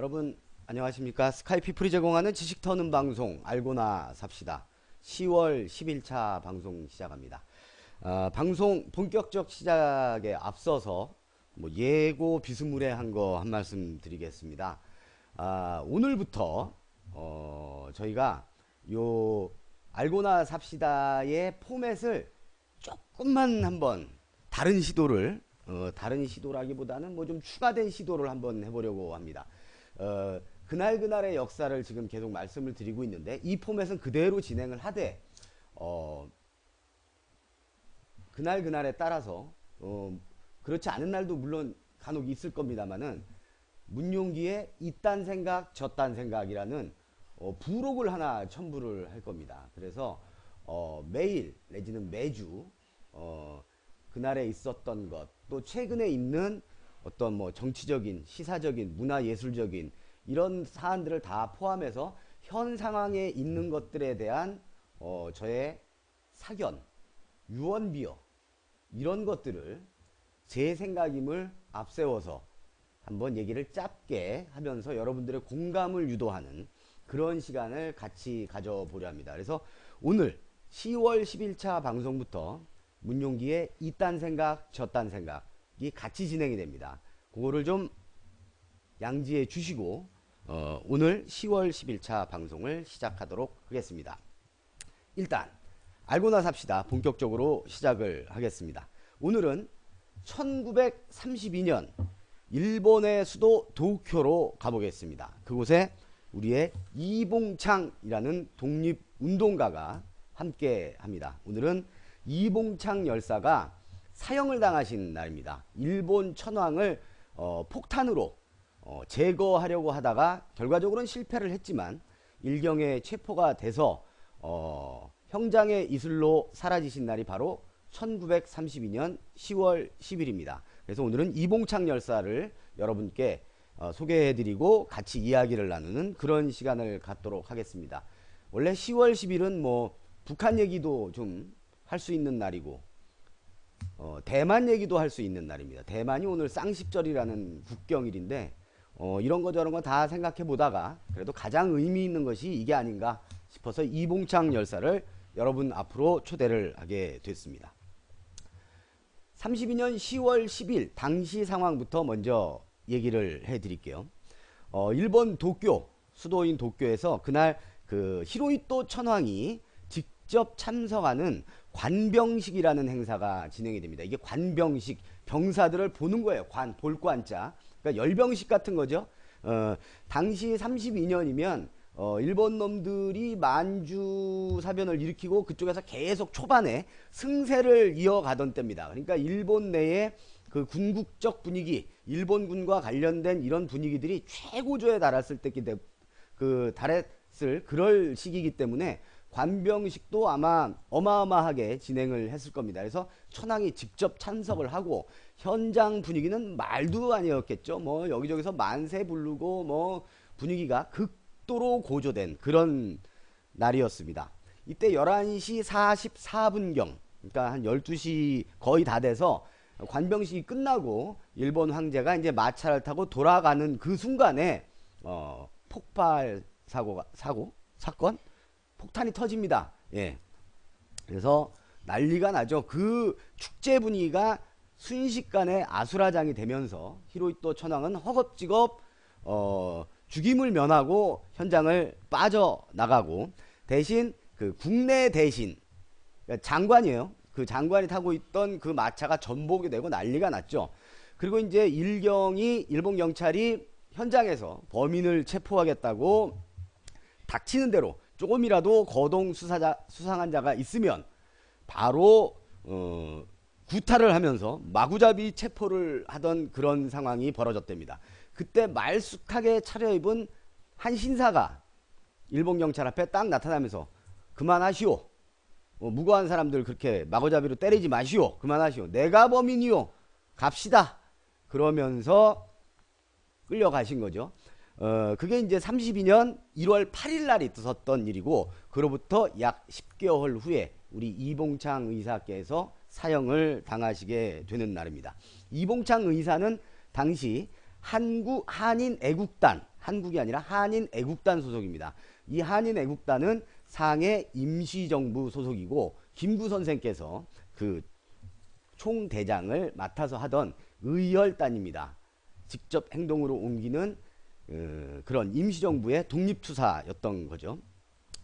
여러분 안녕하십니까. 스카이피플이 제공하는 지식 터는 방송 알고나 삽시다 10월 10일차 방송 시작합니다. 방송 본격적 시작에 앞서서 예고 비스무리한 거 한 말씀 드리겠습니다. 오늘부터 저희가 요 알고나 삽시다의 포맷을 조금만 한번 다른 시도를 다른 시도라기보다는 좀 추가된 시도를 한번 해보려고 합니다. 그날그날의 역사를 지금 계속 말씀을 드리고 있는데 이 포맷은 그대로 진행을 하되 그날그날에 따라서 그렇지 않은 날도 물론 간혹 있을 겁니다만은 문용기의 이딴 생각 저딴 생각이라는 부록을 하나 첨부를 할 겁니다. 그래서 매일 내지는 매주 그날에 있었던 것, 또 최근에 있는 어떤 정치적인, 시사적인, 문화예술적인 이런 사안들을 다 포함해서 현 상황에 있는 것들에 대한 저의 사견, 유언비어 이런 것들을 제 생각임을 앞세워서 한번 얘기를 짧게 하면서 여러분들의 공감을 유도하는 그런 시간을 같이 가져보려 합니다. 그래서 오늘 10월 10일차 방송부터 문용기의 이딴 생각 저딴 생각이 같이 진행이 됩니다. 그거를 좀 양지해 주시고 오늘 10월 10일차 방송을 시작하도록 하겠습니다. 일단 알고나 삽시다 본격적으로 시작을 하겠습니다. 오늘은 1932년 일본의 수도 도쿄로 가보겠습니다. 그곳에 우리의 이봉창이라는 독립운동가가 함께 합니다. 오늘은 이봉창 열사가 사형을 당하신 날입니다. 일본 천황을 폭탄으로 제거하려고 하다가 결과적으로는 실패를 했지만 일경에 체포가 돼서 형장의 이슬로 사라지신 날이 바로 1932년 10월 10일입니다. 그래서 오늘은 이봉창 열사를 여러분께 소개해드리고 같이 이야기를 나누는 그런 시간을 갖도록 하겠습니다. 원래 10월 10일은 북한 얘기도 좀 할 수 있는 날이고 대만 얘기도 할 수 있는 날입니다. 대만이 오늘 쌍십절이라는 국경일인데 이런 거 저런 거 다 생각해 보다가 그래도 가장 의미 있는 것이 이게 아닌가 싶어서 이봉창 열사를 여러분 앞으로 초대를 하게 됐습니다. 32년 10월 10일 당시 상황부터 먼저 얘기를 해 드릴게요. 일본 도쿄, 수도인 도쿄에서 그날 그 히로히토 천황이 직접 참석하는 관병식이라는 행사가 진행이 됩니다. 이게 관병식, 병사들을 보는 거예요. 볼관자. 그러니까 열병식 같은 거죠. 당시 32년이면 일본 놈들이 만주 사변을 일으키고 그쪽에서 계속 초반에 승세를 이어가던 때입니다. 그러니까 일본 내에 그 군국적 분위기, 일본군과 관련된 이런 분위기들이 최고조에 달했을 달했을 그럴 시기이기 때문에 관병식도 아마 어마어마하게 진행을 했을 겁니다. 그래서 천황이 직접 참석을 하고 현장 분위기는 말도 아니었겠죠. 여기저기서 만세 부르고 분위기가 극도로 고조된 그런 날이었습니다. 이때 11시 44분경, 그러니까 한 12시 거의 다 돼서 관병식이 끝나고 일본 황제가 이제 마차를 타고 돌아가는 그 순간에 폭발 사건? 폭탄이 터집니다. 예. 그래서 난리가 나죠. 그 축제 분위기가 순식간에 아수라장이 되면서 히로히토 천황은 허겁지겁 죽임을 면하고 현장을 빠져나가고 대신 그 국내 대신 그러니까 장관이에요. 그 장관이 타고 있던 그 마차가 전복이 되고 난리가 났죠. 그리고 이제 일본 경찰이 현장에서 범인을 체포하겠다고 닥치는 대로 조금이라도 거동 수상한 자가 있으면 바로 구타를 하면서 마구잡이 체포를 하던 그런 상황이 벌어졌답니다. 그때 말쑥하게 차려입은 한 신사가 일본 경찰 앞에 딱 나타나면서 그만하시오. 무고한 사람들 그렇게 마구잡이로 때리지 마시오. 그만하시오. 내가 범인이오. 갑시다. 그러면서 끌려가신 거죠. 그게 이제 32년 1월 8일 날 있었던 일이고 그로부터 약 10개월 후에 우리 이봉창 의사께서 사형을 당하시게 되는 날입니다. 이봉창 의사는 당시 한인 애국단 한국이 아니라 한인애국단 소속입니다. 이 한인애국단은 상해 임시정부 소속이고 김구 선생께서 그 총대장을 맡아서 하던 의열단입니다. 직접 행동으로 옮기는 그런 임시정부의 독립투사였던 거죠.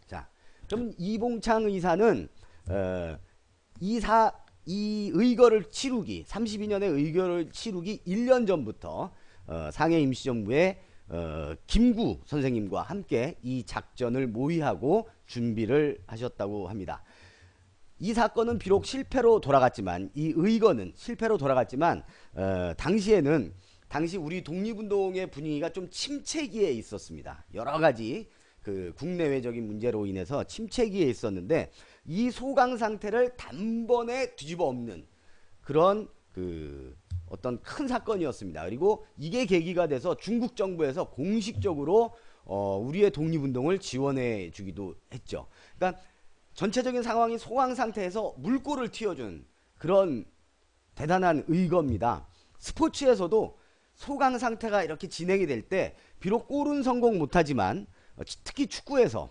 자, 그럼 이봉창 의사는 이 의거를 치르기 32년의 의거를 치르기 1년 전부터 상해 임시정부의 김구 선생님과 함께 이 작전을 모의하고 준비를 하셨다고 합니다. 이 사건은 비록 실패로 돌아갔지만 이 의거는 실패로 돌아갔지만 당시 우리 독립운동의 분위기가 좀 침체기에 있었습니다. 여러 가지 그 국내외적인 문제로 인해서 침체기에 있었는데 이 소강 상태를 단번에 뒤집어 엎는 그런 그 어떤 큰 사건이었습니다. 그리고 이게 계기가 돼서 중국 정부에서 공식적으로 우리의 독립운동을 지원해 주기도 했죠. 그러니까 전체적인 상황이 소강 상태에서 물꼬를 틔워준 그런 대단한 의거입니다. 스포츠에서도 소강 상태가 이렇게 진행이 될 때 비록 골은 성공 못하지만 특히 축구에서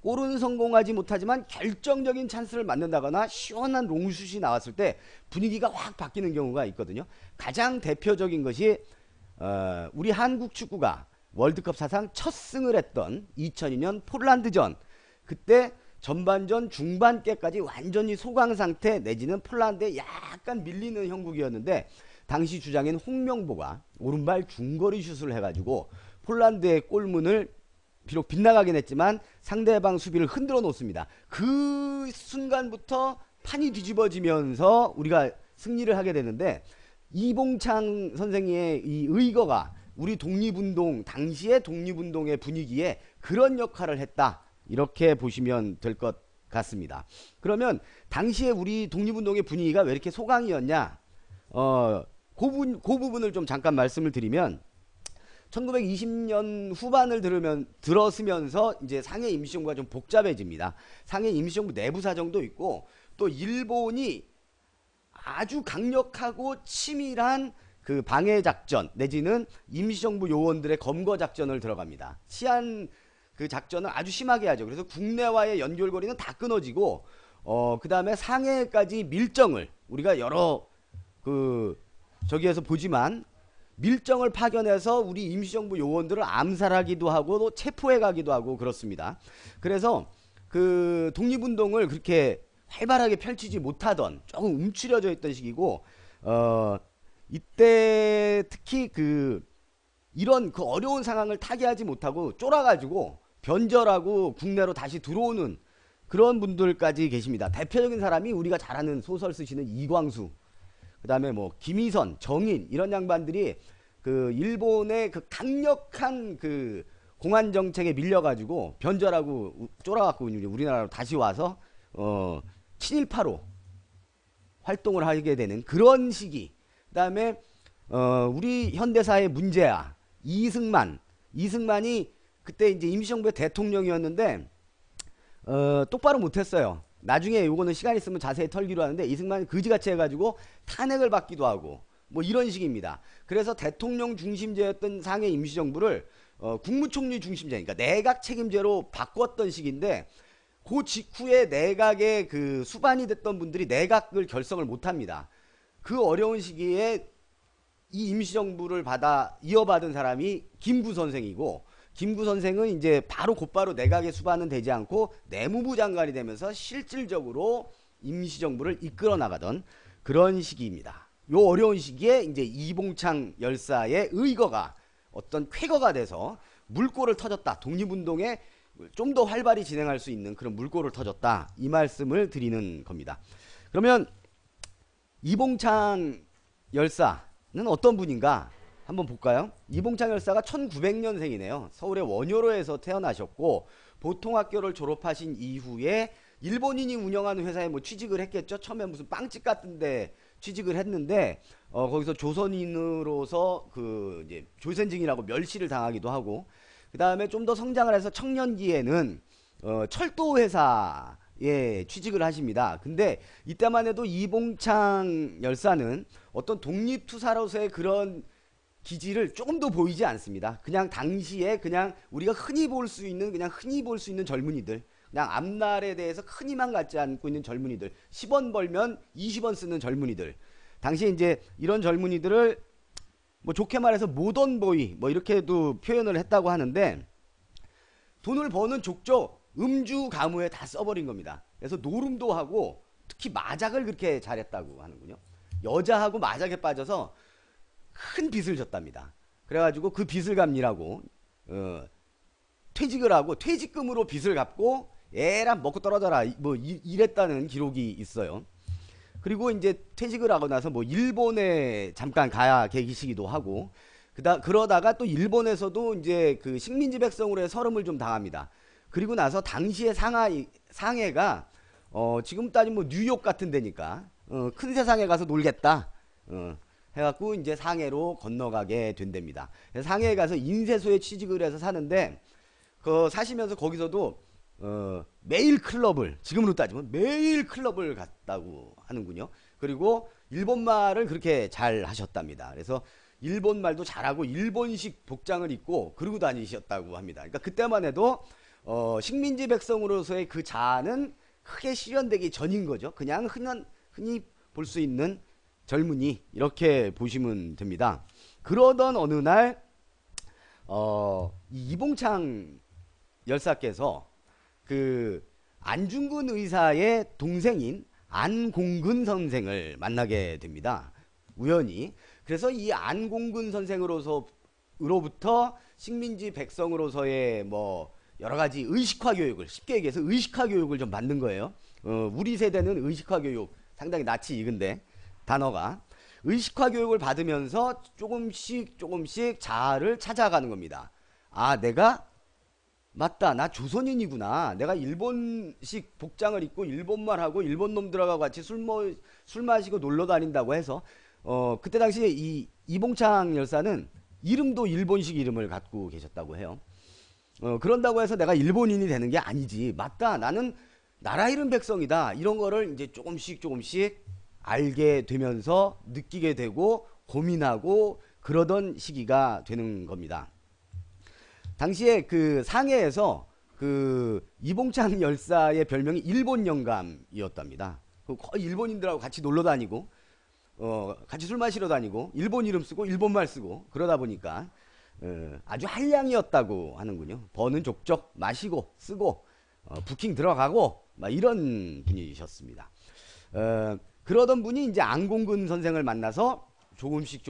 골은 성공하지 못하지만 결정적인 찬스를 맞는다거나 시원한 롱슛이 나왔을 때 분위기가 확 바뀌는 경우가 있거든요. 가장 대표적인 것이 우리 한국 축구가 월드컵 사상 첫 승을 했던 2002년 폴란드전. 그때 전반전 중반께까지 완전히 소강 상태 내지는 폴란드에 약간 밀리는 형국이었는데 당시 주장인 홍명보가 오른발 중거리 슛을 해가지고 폴란드의 골문을 비록 빗나가긴 했지만 상대방 수비를 흔들어 놓습니다. 그 순간부터 판이 뒤집어지면서 우리가 승리를 하게 되는데 이봉창 선생의 이 의거가 우리 독립운동 당시의 독립운동의 분위기에 그런 역할을 했다. 이렇게 보시면 될 것 같습니다. 그러면 당시에 우리 독립운동의 분위기가 왜 이렇게 소강이었냐? 그 부분을 좀 잠깐 말씀을 드리면 1920년 후반을 들었으면서 이제 상해 임시정부가 좀 복잡해집니다. 상해 임시정부 내부 사정도 있고 또 일본이 아주 강력하고 치밀한 그 방해 작전 내지는 임시정부 요원들의 검거 작전을 들어갑니다. 치안 그 작전을 아주 심하게 하죠. 그래서 국내와의 연결고리는 다 끊어지고 그 다음에 상해까지 밀정을 우리가 여러 그 저기에서 보지만 밀정을 파견해서 우리 임시정부 요원들을 암살하기도 하고 또 체포해 가기도 하고 그렇습니다. 그래서 그 독립운동을 그렇게 활발하게 펼치지 못하던 조금 움츠려져 있던 시기고 이때 특히 이런 그 어려운 상황을 타개하지 못하고 쫄아가지고 변절하고 국내로 다시 들어오는 그런 분들까지 계십니다. 대표적인 사람이 우리가 잘 아는 소설 쓰시는 이광수, 그 다음에 뭐 김희선, 정인 이런 양반들이 그 일본의 그 강력한 그 공안 정책에 밀려가지고 변절하고 쫄아갖고 우리나라로 다시 와서 친일파로 활동을 하게 되는 그런 시기. 그 다음에 우리 현대사의 문제야 이승만이 그때 이제 임시정부의 대통령이었는데 똑바로 못했어요. 나중에 요거는 시간 있으면 자세히 털기로 하는데 이승만이 그지같이 해가지고 탄핵을 받기도 하고 뭐 이런 식입니다. 그래서 대통령 중심제였던 상해 임시정부를 국무총리 중심제, 그러니까 내각 책임제로 바꿨던 시기인데 그 직후에 내각의 그 수반이 됐던 분들이 내각을 결성을 못합니다. 그 어려운 시기에 이 임시정부를 이어받은 사람이 김구 선생이고 김구 선생은 이제 곧바로 내각의 수반은 되지 않고 내무부 장관이 되면서 실질적으로 임시정부를 이끌어 나가던 그런 시기입니다. 요 어려운 시기에 이제 이봉창 열사의 의거가 어떤 쾌거가 돼서 물꼬를 터졌다. 독립운동에 좀 더 활발히 진행할 수 있는 그런 물꼬를 터졌다. 이 말씀을 드리는 겁니다. 그러면 이봉창 열사는 어떤 분인가 한번 볼까요? 이봉창 열사가 1900년생이네요. 서울의 원효로에서 태어나셨고 보통학교를 졸업하신 이후에 일본인이 운영하는 회사에 뭐 취직을 했겠죠. 처음에 무슨 빵집 같은 데 취직을 했는데 거기서 조선인으로서 그 이제 조선징이라고 멸시를 당하기도 하고 그 다음에 좀 더 성장을 해서 청년기에는 철도 회사에 취직을 하십니다. 근데 이때만 해도 이봉창 열사는 어떤 독립투사로서의 그런 기지를 조금도 보이지 않습니다. 그냥 당시에 그냥 우리가 흔히 볼 수 있는 젊은이들, 그냥 앞날에 대해서 큰 희망 갖지 않고 있는 젊은이들, 10원 벌면 20원 쓰는 젊은이들. 당시에 이제 이런 젊은이들을 뭐 좋게 말해서 모던보이 뭐 이렇게도 표현을 했다고 하는데, 돈을 버는 족족 음주 가무에 다 써버린 겁니다. 그래서 노름도 하고 특히 마작을 그렇게 잘했다고 하는군요. 여자하고 마작에 빠져서 큰 빚을 졌답니다. 그래가지고 그 빚을 갚느라고 퇴직을 하고 퇴직금으로 빚을 갚고 애랑 먹고 떨어져라 뭐 이랬다는 기록이 있어요. 그리고 이제 퇴직을 하고 나서 뭐 일본에 잠깐 가야 계시기도 하고, 그러다가 또 일본에서도 이제 그 식민지 백성으로의 서름을 좀 당합니다. 그리고 나서 당시에 상해가 지금 따지면 뭐 뉴욕 같은 데니까 큰 세상에 가서 놀겠다 해갖고 이제 상해로 건너가게 된답니다. 상해에 가서 인쇄소에 취직을 해서 사는데, 그 사시면서 거기서도 매일 클럽을, 지금으로 따지면 매일 클럽을 갔다고 하는군요. 그리고 일본말을 그렇게 잘 하셨답니다. 그래서 일본말도 잘하고 일본식 복장을 입고 그러고 다니셨다고 합니다. 그러니까 그때만 해도 식민지 백성으로서의 그 자아는 크게 실현되기 전인 거죠. 그냥 흔히 볼 수 있는 젊은이, 이렇게 보시면 됩니다. 그러던 어느 날 이봉창 열사께서 그 안중근 의사의 동생인 안공근 선생을 만나게 됩니다. 우연히. 그래서 이 안공근 선생으로부터 식민지 백성으로서의 뭐 여러가지 의식화 교육을, 쉽게 얘기해서 의식화 교육을 좀 받는 거예요. 우리 세대는 의식화 교육 상당히 낯이 익은데, 단어가 의식화 교육을 받으면서 조금씩 자아를 찾아가는 겁니다. 아, 내가 맞다, 나 조선인이구나, 내가 일본식 복장을 입고 일본말하고 일본 놈들하고 같이 술 마시고 놀러 다닌다고 해서 그때 당시에 이 이봉창 열사는 이름도 일본식 이름을 갖고 계셨다고 해요. 그런다고 해서 내가 일본인이 되는 게 아니지, 맞다, 나는 나라 잃은 백성이다, 이런 거를 이제 조금씩 알게 되면서 느끼게 되고 고민하고 그러던 시기가 되는 겁니다. 당시에 그 상해에서 그 이봉창 열사의 별명이 일본 영감이었답니다. 거의 일본인들하고 같이 놀러 다니고 같이 술 마시러 다니고 일본 이름 쓰고 일본말 쓰고 그러다 보니까 아주 한량이었다고 하는군요. 버는 족족 마시고 쓰고 부킹 들어가고 막 이런 분이셨습니다. 그러던 분이 이제 안공근 선생을 만나서 조금씩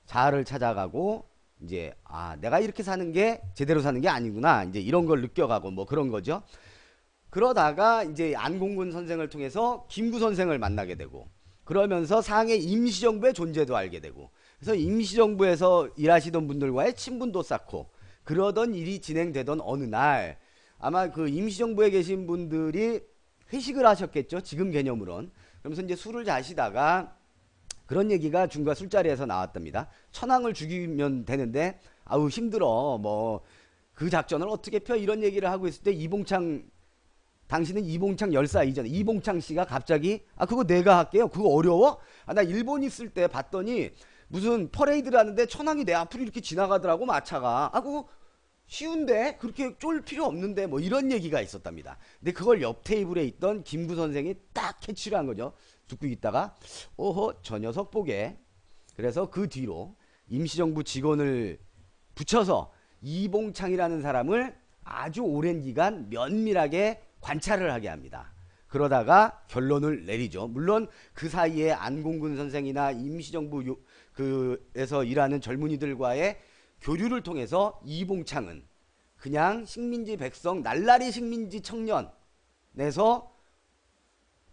자아를 찾아가고, 이제 아, 내가 이렇게 사는 게 제대로 사는 게 아니구나, 이제 이런 걸 느껴가고 뭐 그런 거죠. 그러다가 이제 안공근 선생을 통해서 김구 선생을 만나게 되고, 그러면서 상해 임시정부의 존재도 알게 되고, 그래서 임시정부에서 일하시던 분들과의 친분도 쌓고, 그러던 일이 진행되던 어느 날, 아마 그 임시정부에 계신 분들이 회식을 하셨겠죠, 지금 개념으론. 그러면서 이제 술을 자시다가 그런 얘기가 중과 술자리에서 나왔답니다. 천황을 죽이면 되는데 아우 힘들어, 뭐 그 작전을 어떻게 펴, 이런 얘기를 하고 있을 때 당신은 이봉창 열사 이전에 이봉창 씨가 갑자기 아, 그거 내가 할게요, 그거 어려워? 아, 나 일본 있을 때 봤더니 무슨 퍼레이드를 하는데 천황이 내 앞으로 이렇게 지나가더라고, 마차가. 아, 그거 쉬운데, 그렇게 쫄 필요 없는데, 뭐 이런 얘기가 있었답니다. 근데 그걸 옆 테이블에 있던 김구 선생이 딱 캐치를 한 거죠. 듣고 있다가 오호, 저 녀석 보게. 그래서 그 뒤로 임시정부 직원을 붙여서 이봉창이라는 사람을 아주 오랜 기간 면밀하게 관찰을 하게 합니다. 그러다가 결론을 내리죠. 물론 그 사이에 안공근 선생이나 임시정부 그에서 일하는 젊은이들과의 교류를 통해서 이봉창은 그냥 식민지 백성, 날라리 식민지 청년에서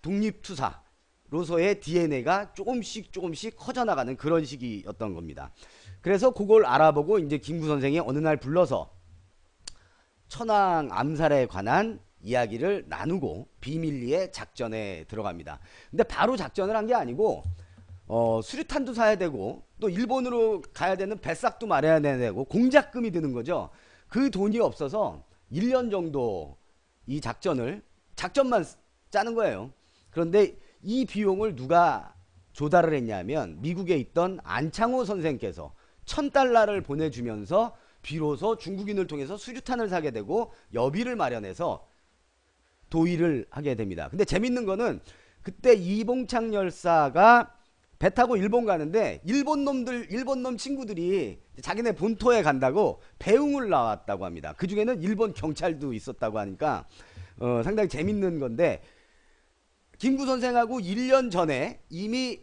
독립투사로서의 DNA가 조금씩 커져나가는 그런 시기였던 겁니다. 그래서 그걸 알아보고 이제 김구 선생이 어느 날 불러서 천황 암살에 관한 이야기를 나누고 비밀리에 작전에 들어갑니다. 근데 바로 작전을 한 게 아니고 수류탄도 사야 되고 또 일본으로 가야 되는 배싹도 말아야 되고 공작금이 드는 거죠. 그 돈이 없어서 1년 정도 이 작전만 짜는 거예요. 그런데 이 비용을 누가 조달을 했냐면 미국에 있던 안창호 선생께서 $1,000를 보내주면서 비로소 중국인을 통해서 수류탄을 사게 되고 여비를 마련해서 도의를 하게 됩니다. 근데 재밌는 거는 그때 이봉창 열사가 배 타고 일본 가는데 일본 놈 친구들이 자기네 본토에 간다고 배웅을 나왔다고 합니다. 그 중에는 일본 경찰도 있었다고 하니까 상당히 재밌는 건데, 김구 선생하고 1년 전에 이미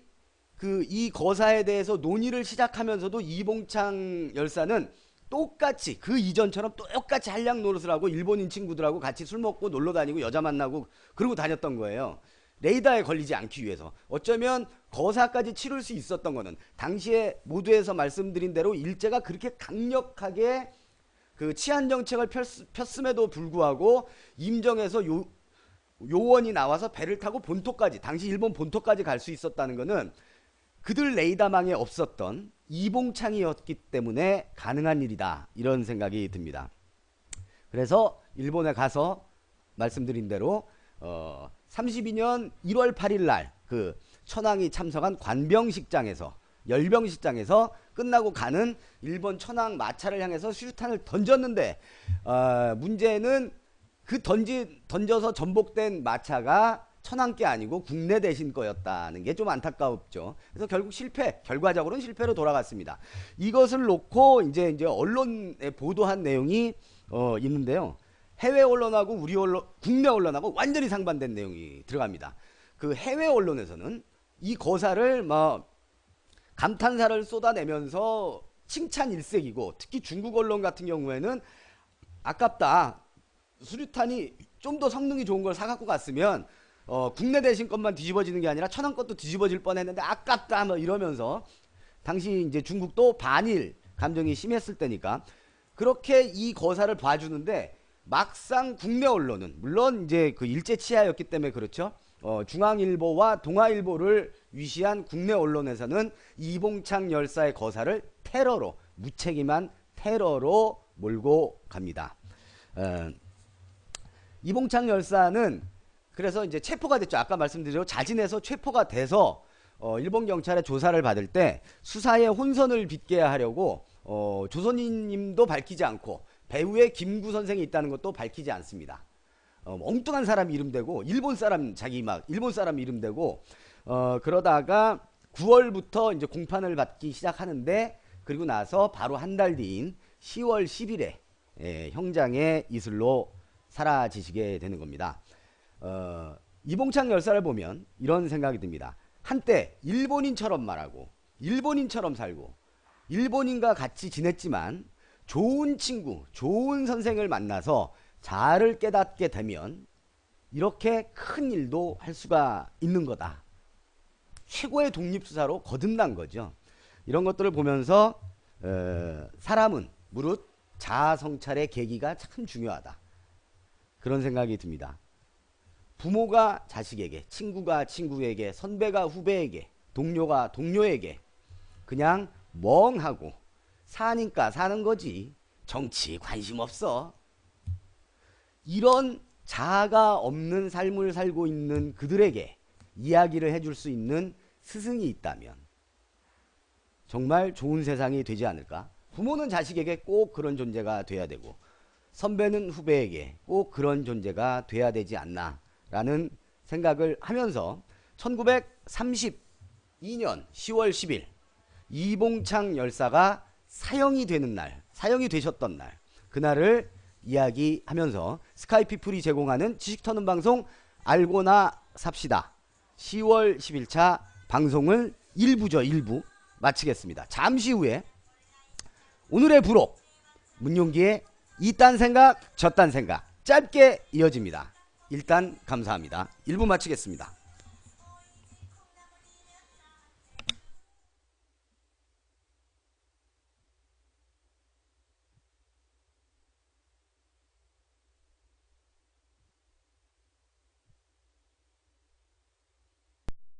이 거사에 대해서 논의를 시작하면서도 이봉창 열사는 똑같이 그 이전처럼 똑같이 한량 노릇을 하고 일본인 친구들하고 같이 술 먹고 놀러 다니고 여자 만나고 그러고 다녔던 거예요. 레이더에 걸리지 않기 위해서. 어쩌면 거사까지 치를 수 있었던 거는 당시에 모두에서 말씀드린 대로 일제가 그렇게 강력하게 그 치안 정책을 폈음에도 불구하고 임정에서 요원이 나와서 배를 타고 본토까지, 당시 일본 본토까지 갈 수 있었다는 거는 그들 레이더망에 없었던 이봉창이었기 때문에 가능한 일이다, 이런 생각이 듭니다. 그래서 일본에 가서 말씀드린 대로 32년 1월 8일 날 그 천황이 참석한 관병식장에서, 열병식장에서 끝나고 가는 일본 천황 마차를 향해서 수류탄을 던졌는데, 문제는 그 던져서 전복된 마차가 천황께 아니고 국내 대신 거였다는 게 좀 안타깝죠. 그래서 결국 결과적으로는 실패로 돌아갔습니다. 이것을 놓고 이제 언론에 보도한 내용이 있는데요. 해외 언론하고 우리 언론, 국내 언론하고 완전히 상반된 내용이 들어갑니다. 그 해외 언론에서는 이 거사를 감탄사를 쏟아내면서 칭찬 일색이고, 특히 중국 언론 같은 경우에는 아깝다, 수류탄이 좀 더 성능이 좋은 걸 사갖고 갔으면 국내 대신 것만 뒤집어지는 게 아니라 천황 것도 뒤집어질 뻔했는데 아깝다 이러면서, 당시 이제 중국도 반일 감정이 심했을 때니까 그렇게 이 거사를 봐주는데, 막상 국내 언론은 물론 이제 그 일제 치하였기 때문에 그렇죠. 중앙일보와 동아일보를 위시한 국내 언론에서는 이봉창 열사의 거사를 테러로, 무책임한 테러로 몰고 갑니다. 이봉창 열사는 그래서 이제 체포가 됐죠. 아까 말씀드린 자진해서 체포가 돼서 일본 경찰의 조사를 받을 때 수사에 혼선을 빚게 하려고 조선인님도 밝히지 않고 배우의 김구 선생이 있다는 것도 밝히지 않습니다. 엉뚱한 사람 이름 대고 일본 사람 이름 대고 그러다가 9월부터 이제 공판을 받기 시작하는데, 그리고 나서 바로 한 달 뒤인 10월 10일에 형장의 이슬로 사라지시게 되는 겁니다. 이봉창 열사를 보면 이런 생각이 듭니다. 한때 일본인처럼 말하고 일본인처럼 살고 일본인과 같이 지냈지만 좋은 친구, 좋은 선생을 만나서 자아를 깨닫게 되면 이렇게 큰 일도 할 수가 있는 거다. 최고의 독립수사로 거듭난 거죠. 이런 것들을 보면서 사람은 무릇 자아 성찰의 계기가 참 중요하다, 그런 생각이 듭니다. 부모가 자식에게, 친구가 친구에게, 선배가 후배에게, 동료가 동료에게 그냥 멍하고 사니까 사는 거지 정치 관심 없어, 이런 자아가 없는 삶을 살고 있는 그들에게 이야기를 해줄 수 있는 스승이 있다면 정말 좋은 세상이 되지 않을까. 부모는 자식에게 꼭 그런 존재가 돼야 되고, 선배는 후배에게 꼭 그런 존재가 돼야 되지 않나 라는 생각을 하면서 1932년 10월 10일 이봉창 열사가 사형이 되셨던 날, 그날을 이야기하면서 스카이피플이 제공하는 지식 터는 방송 알고나 삽시다 10월 10일차 방송을 일부 마치겠습니다. 잠시 후에 오늘의 부록 문용기의 이딴 생각 저딴 생각 짧게 이어집니다. 일단 감사합니다. 1부 마치겠습니다.